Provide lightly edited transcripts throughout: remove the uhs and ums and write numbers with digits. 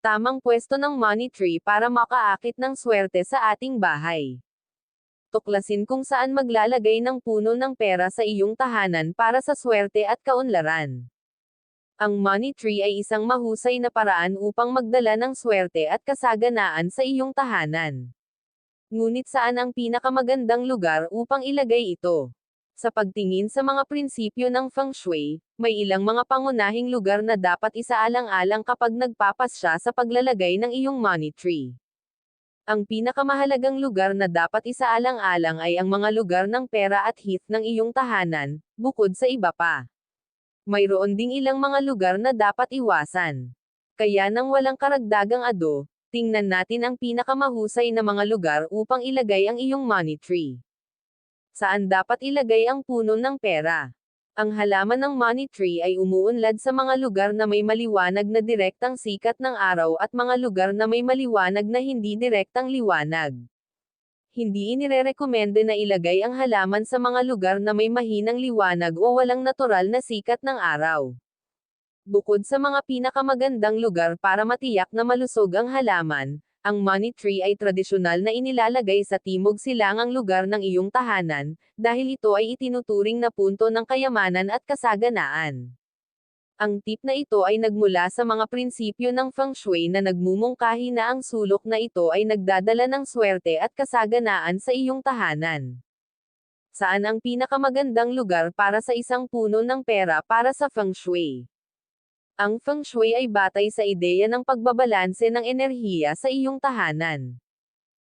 tamang pwesto ng money tree para makaakit ng swerte sa ating bahay. Tuklasin kung saan maglalagay ng puno ng pera sa iyong tahanan para sa swerte at kaunlaran. Ang money tree ay isang mahusay na paraan upang magdala ng swerte at kasaganaan sa iyong tahanan. Ngunit saan ang pinakamagandang lugar upang ilagay ito? Sa pagtingin sa mga prinsipyo ng Feng Shui, may ilang mga pangunahing lugar na dapat isaalang-alang kapag nagpapasya sa paglalagay ng iyong money tree. Ang pinakamahalagang lugar na dapat isaalang-alang ay ang mga lugar ng pera at heath ng iyong tahanan, bukod sa iba pa. Mayroon ding ilang mga lugar na dapat iwasan. Kaya nang walang karagdagang ado, tingnan natin ang pinakamahusay na mga lugar upang ilagay ang iyong money tree. Saan dapat ilagay ang puno ng pera? Ang halaman ng money tree ay umuunlad sa mga lugar na may maliwanag na direktang sikat ng araw at mga lugar na may maliwanag na hindi direktang liwanag. Hindi inirerekomende na ilagay ang halaman sa mga lugar na may mahinang liwanag o walang natural na sikat ng araw. Bukod sa mga pinakamagandang lugar para matiyak na malusog ang halaman, ang money tree ay tradisyonal na inilalagay sa timog silangang lugar ng iyong tahanan, dahil ito ay itinuturing na punto ng kayamanan at kasaganaan. Ang tip na ito ay nagmula sa mga prinsipyo ng Feng Shui na nagmumungkahi na ang sulok na ito ay nagdadala ng swerte at kasaganaan sa iyong tahanan. Saan ang pinakamagandang lugar para sa isang puno ng pera para sa Feng Shui? Ang Feng Shui ay batay sa ideya ng pagbabalanse ng enerhiya sa iyong tahanan.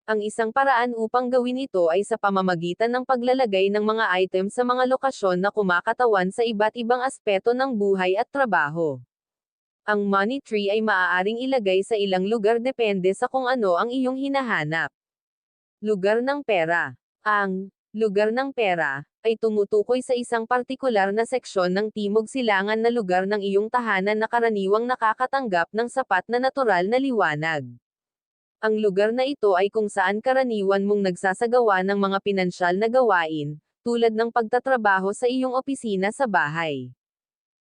Ang isang paraan upang gawin ito ay sa pamamagitan ng paglalagay ng mga item sa mga lokasyon na kumakatawan sa iba't ibang aspeto ng buhay at trabaho. Ang money tree ay maaaring ilagay sa ilang lugar depende sa kung ano ang iyong hinahanap. Lugar ng pera. Ang lugar ng pera ay tumutukoy sa isang partikular na seksyon ng timog silangan na lugar ng iyong tahanan na karaniwang nakakatanggap ng sapat na natural na liwanag. Ang lugar na ito ay kung saan karaniwan mong nagsasagawa ng mga pinansyal na gawain, tulad ng pagtatrabaho sa iyong opisina sa bahay.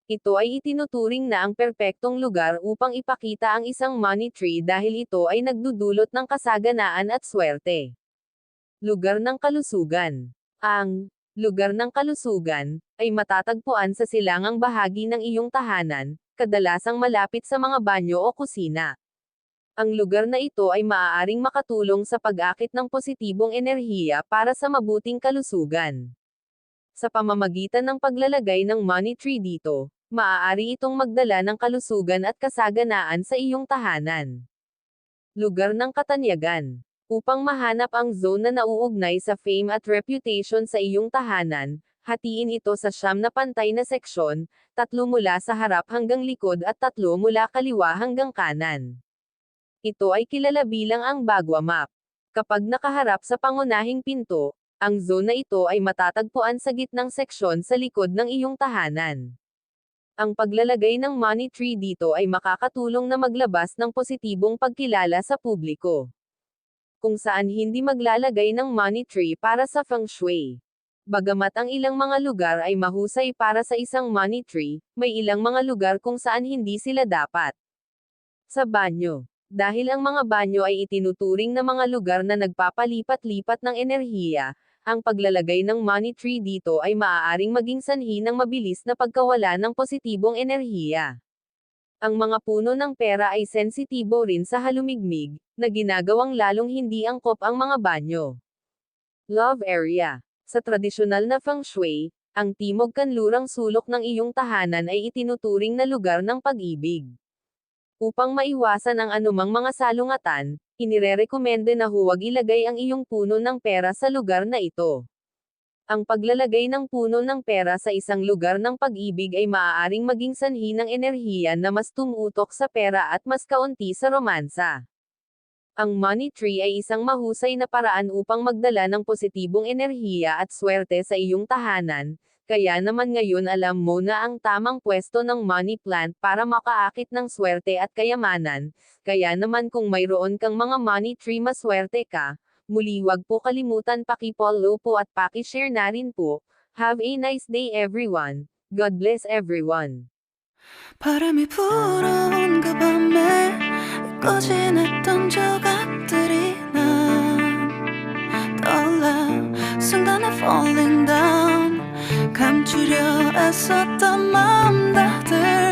Ito ay itinuturing na ang perpektong lugar upang ipakita ang isang money tree dahil ito ay nagdudulot ng kasaganaan at swerte. Lugar ng kalusugan. Ang lugar ng kalusugan ay matatagpuan sa silangang bahagi ng iyong tahanan, kadalasang malapit sa mga banyo o kusina. Ang lugar na ito ay maaaring makatulong sa pag-akit ng positibong enerhiya para sa mabuting kalusugan. Sa pamamagitan ng paglalagay ng money tree dito, maaari itong magdala ng kalusugan at kasaganaan sa iyong tahanan. Lugar ng katanyagan. Upang mahanap ang zone na nauugnay sa fame at reputation sa iyong tahanan, hatiin ito sa 9 na pantay na seksyon, 3 mula sa harap hanggang likod at 3 mula kaliwa hanggang kanan. Ito ay kilala bilang ang Bagua Map. Kapag nakaharap sa pangunahing pinto, ang zone na ito ay matatagpuan sa gitnang seksyon sa likod ng iyong tahanan. Ang paglalagay ng money tree dito ay makakatulong na maglabas ng positibong pagkilala sa publiko. Kung saan hindi maglalagay ng money tree para sa Feng Shui. Bagamat ang ilang mga lugar ay mahusay para sa isang money tree, may ilang mga lugar kung saan hindi sila dapat. Sa banyo. Dahil ang mga banyo ay itinuturing na mga lugar na nagpapalipat-lipat ng enerhiya, ang paglalagay ng money tree dito ay maaaring maging sanhi ng mabilis na pagkawala ng positibong enerhiya. Ang mga puno ng pera ay sensitibo rin sa halumigmig, na ginagawang lalong hindi angkop ang mga banyo. Love area. Sa tradisyonal na Feng Shui, ang timog kanlurang sulok ng iyong tahanan ay itinuturing na lugar ng pag-ibig. Upang maiwasan ang anumang mga salungatan, inirerekomende na huwag ilagay ang iyong puno ng pera sa lugar na ito. Ang paglalagay ng puno ng pera sa isang lugar ng pag-ibig ay maaaring maging sanhi ng enerhiya na mas tumutok sa pera at mas kaunti sa romansa. Ang money tree ay isang mahusay na paraan upang magdala ng positibong enerhiya at swerte sa iyong tahanan, kaya naman ngayon alam mo na ang tamang pwesto ng money plant para makaakit ng swerte at kayamanan, kaya naman kung mayroon kang mga money tree maswerte ka. Muli wag po kalimutan paki-follow po at paki-share na rin po. Have a nice day everyone. God bless everyone. 바람이 불어온 그 밤에 꾸진했던 조각들이 난 떠올라 순간에 falling down 감추려 애썼던 마음 다 들어